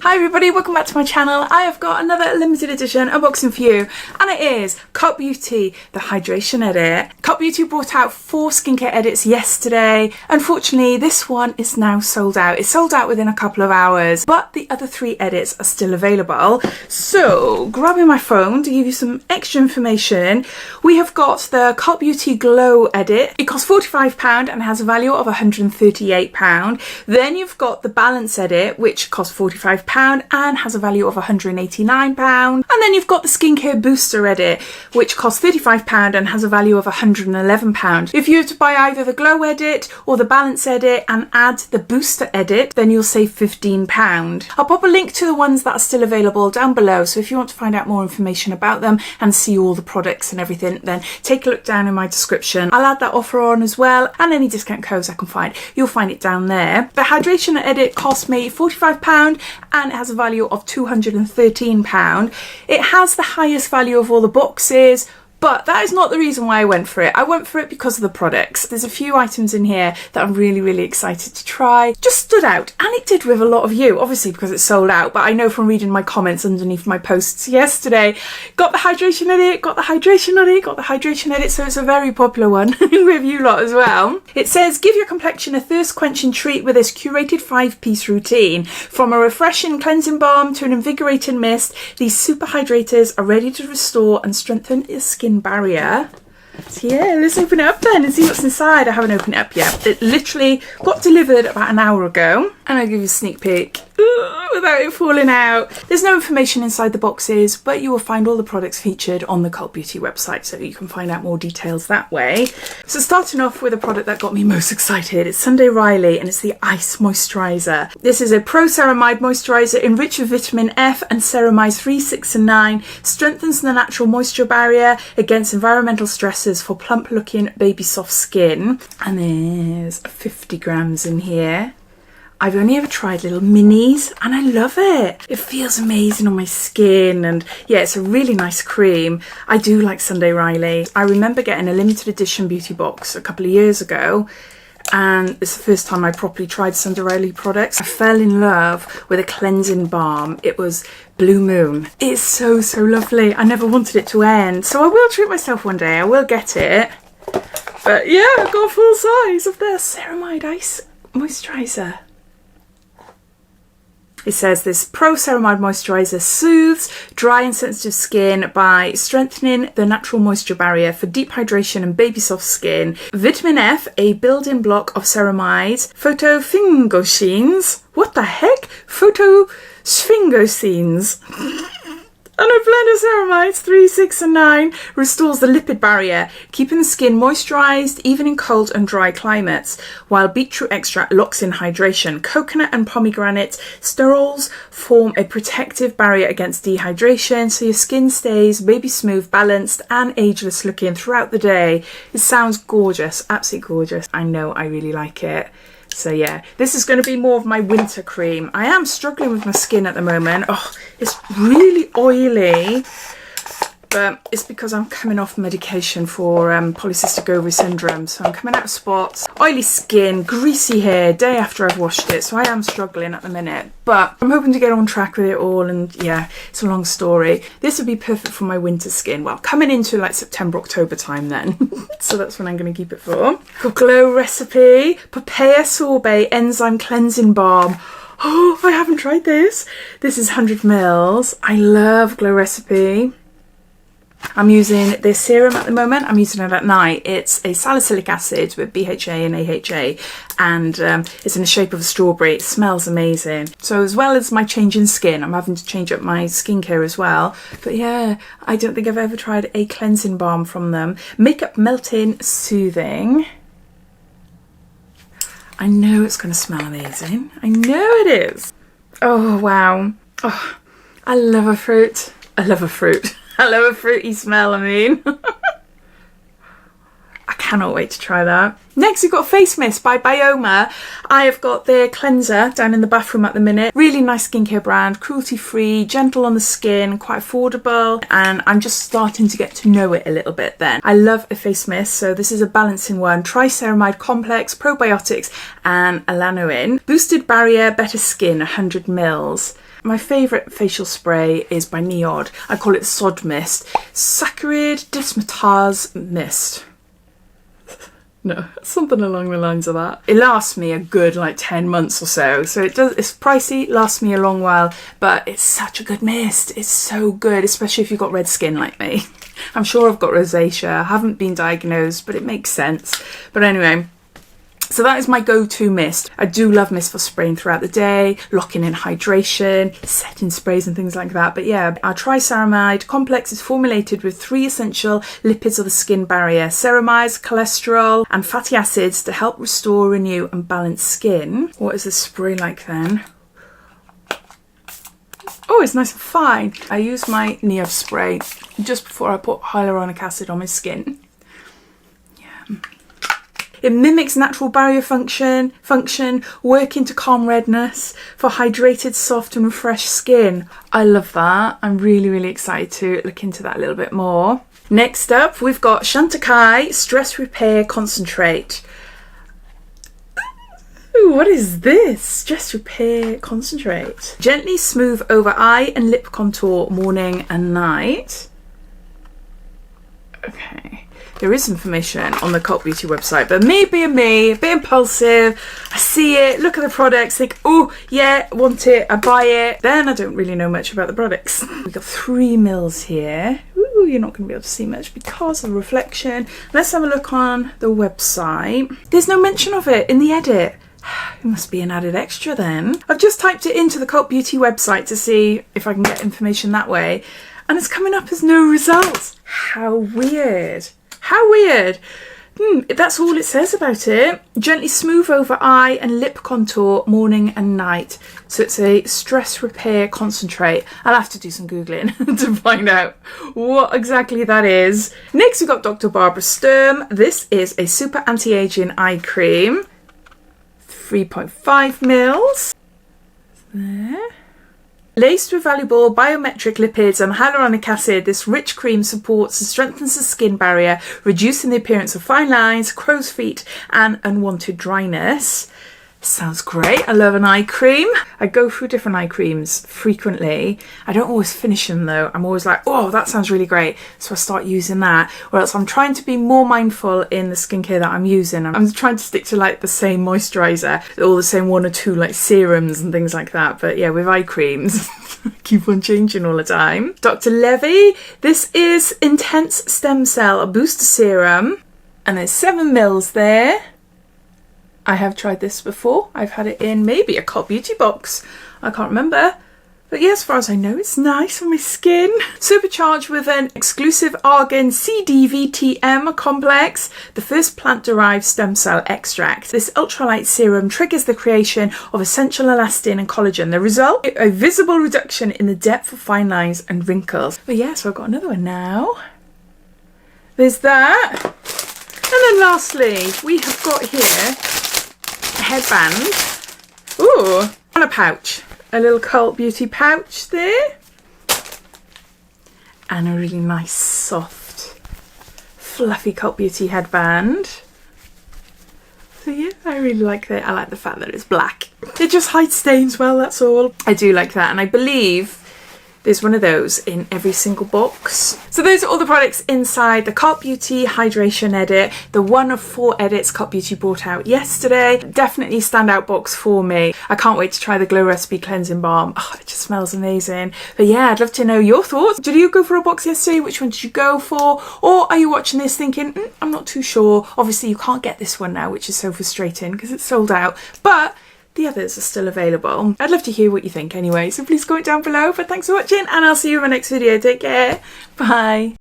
Hi everybody, welcome back to my channel. I have got another limited edition unboxing for you, and it is Cult Beauty, the Hydration Edit. Cult Beauty brought out 4 skincare edits yesterday. Unfortunately, this one is now sold out. It's sold out within a couple of hours, but the other 3 edits are still available. So, grabbing my phone to give you some extra information, we have got the Cult Beauty Glow Edit. It costs £45 and has a value of £138. Then you've got the Balance Edit, which costs £45 and has a value of £189. And then you've got the Skincare Booster Edit, which costs £35 and has a value of £111. If you were to buy either the Glow Edit or the Balance Edit and add the Booster Edit, then you'll save £15. I'll pop a link to the ones that are still available down below, so if you want to find out more information about them and see all the products and everything, then take a look down in my description. I'll add that offer on as well, and any discount codes I can find, you'll find it down there. The Hydration Edit cost me £45 and it has a value of £213. It has the highest value of all the boxes, but that is not the reason why I went for it. I went for it because of the products. There's a few items in here that I'm really excited to try. Just stood out, and it did with a lot of you, obviously because it's sold out, but I know from reading my comments underneath my posts yesterday, got the Hydration Edit, got the Hydration Edit, got the Hydration Edit, so it's a very popular one with you lot as well. It says, give your complexion a thirst-quenching treat with this curated 5-piece routine. From a refreshing cleansing balm to an invigorating mist, these super hydrators are ready to restore and strengthen your skin barrier. So yeah, let's open it up then and see what's inside. I haven't opened it up yet. It literally got delivered about an hour ago, and I'll give you a sneak peek without it falling out. There's no information inside the boxes, but you will find all the products featured on the Cult Beauty website, so you can find out more details that way. So starting off with a product that got me most excited, it's Sunday Riley, and it's the Ice Moisturizer. This is a Pro Ceramide Moisturizer enriched with vitamin F and Ceramide 3, 6 and 9, strengthens the natural moisture barrier against environmental stresses for plump looking baby soft skin. And there's 50 grams in here. I've only ever tried little minis and I love it. It feels amazing on my skin, and yeah, it's a really nice cream. I do like Sunday Riley. I remember getting a limited edition beauty box a couple of years ago, and it's the first time I properly tried Sunday Riley products. I fell in love with a cleansing balm. It was Blue Moon. It's so lovely. I never wanted it to end, so I will treat myself one day. I will get it. But yeah, I've got a full size of the Ceramide Ice Moisturizer. It says this Pro Ceramide Moisturizer soothes dry and sensitive skin by strengthening the natural moisture barrier for deep hydration and baby soft skin. Vitamin F, a building block of ceramides, photosphingosines. What the heck? Photosphingosines. And a blend of ceramides 3, 6 and 9 restores the lipid barrier, keeping the skin moisturised even in cold and dry climates, while beetroot extract locks in hydration. Coconut and pomegranate sterols form a protective barrier against dehydration, so your skin stays baby smooth, balanced and ageless looking throughout the day. It sounds gorgeous, absolutely gorgeous. I know, I really like it. So yeah, this is going to be more of my winter cream. I am struggling with my skin at the moment. Oh, it's really oily, but it's because I'm coming off medication for polycystic ovary syndrome. So I'm coming out of spots, oily skin, greasy hair day after I've washed it. So I am struggling at the minute, but I'm hoping to get on track with it all. And yeah, it's a long story. This would be perfect for my winter skin. Well, coming into like September, October time then. So that's when I'm going to keep it for. Got Glow Recipe Papaya Sorbet Enzyme Cleansing Balm. Oh, I haven't tried this. This is 100 mils. I love Glow Recipe. I'm using this serum at the moment. I'm using it at night. It's a salicylic acid with BHA and AHA, and it's in the shape of a strawberry. It smells amazing. So as well as my change in skin, I'm having to change up my skincare as well. But yeah, I don't think I've ever tried a cleansing balm from them. Makeup melting soothing. I know it's going to smell amazing. I know it is. Oh, wow. Oh, I love a fruit. I love a fruit. I love a fruity smell, I mean. I cannot wait to try that. Next, we've got Face Mist by Bioma. I have got their cleanser down in the bathroom at the minute. Really nice skincare brand, cruelty-free, gentle on the skin, quite affordable, and I'm just starting to get to know it a little bit then. I love a face mist, so this is a balancing one. Triceramide Complex, probiotics, and alanoin. Boosted barrier, better skin, 100 mils. My favourite facial spray is by Neod. I call it Sod Mist. Saccharide Dismutase Mist. No, something along the lines of that. It lasts me a good like 10 months or so. So it's pricey, lasts me a long while, but it's such a good mist. It's so good, especially if you've got red skin like me. I'm sure I've got rosacea. I haven't been diagnosed, but it makes sense. But anyway, so that is my go-to mist. I do love mist for spraying throughout the day, locking in hydration, setting sprays and things like that. But yeah, our Ceramide complex is formulated with 3 essential lipids of the skin barrier: ceramides, cholesterol and fatty acids to help restore, renew and balance skin. What is the spray like then? Oh, it's nice and fine. I use my Neod spray just before I put hyaluronic acid on my skin. Yeah. It mimics natural barrier function, working to calm redness for hydrated, soft and refreshed skin. I love that. I'm really, really excited to look into that a little bit more. Next up, we've got Chantecaille Stress Repair Concentrate. Ooh, what is this? Stress Repair Concentrate. Gently smooth over eye and lip contour morning and night. Okay. There is information on the Cult Beauty website, but me being me, a bit impulsive, I see it, look at the products, think, oh yeah, want it, I buy it. Then I don't really know much about the products. We've got 3 mils here. Ooh, you're not going to be able to see much because of the reflection. Let's have a look on the website. There's no mention of it in the edit. It must be an added extra then. I've just typed it into the Cult Beauty website to see if I can get information that way, and it's coming up as no results. How weird. How weird. That's all it says about it. Gently smooth over eye and lip contour morning and night. So it's a stress repair concentrate. I'll have to do some Googling to find out what exactly that is. Next we've got Dr. Barbara Sturm. This is a super anti-aging eye cream. 3.5 mils. There. Laced with valuable biometric lipids and hyaluronic acid, this rich cream supports and strengthens the skin barrier, reducing the appearance of fine lines, crow's feet and unwanted dryness. Sounds great. I love an eye cream. I go through different eye creams frequently. I don't always finish them though. I'm always like, oh, that sounds really great. So I start using that. Or else I'm trying to be more mindful in the skincare that I'm using. I'm trying to stick to like the same moisturizer or the same 1 or 2 like serums and things like that. But yeah, with eye creams, keep on changing all the time. Dr. Levy. This is Intense Stem Cell Booster Serum. And there's 7 mils there. I have tried this before. I've had it in maybe a Cult Beauty box. I can't remember. But yeah, as far as I know, it's nice on my skin. Supercharged with an exclusive argan CDVTM complex, the first plant-derived stem cell extract. This ultralight serum triggers the creation of essential elastin and collagen. The result, a visible reduction in the depth of fine lines and wrinkles. But yeah, so I've got another one now. There's that. And then lastly, we have got here headband. Ooh, and a pouch. A little Cult Beauty pouch there. And a really nice, soft, fluffy Cult Beauty headband. So yeah, I really like that. I like the fact that it's black. It just hides stains well, that's all. I do like that, and I believe there's one of those in every single box. So those are all the products inside the Cult Beauty Hydration Edit, the 1 of 4 edits Cult Beauty brought out yesterday. Definitely standout box for me. I can't wait to try the Glow Recipe Cleansing Balm. Oh, it just smells amazing. But yeah, I'd love to know your thoughts. Did you go for a box yesterday? Which one did you go for? Or are you watching this thinking, I'm not too sure. Obviously you can't get this one now, which is so frustrating because it's sold out. But the others are still available. I'd love to hear what you think anyway, so please comment down below. But thanks for watching and I'll see you in my next video. Take care. Bye.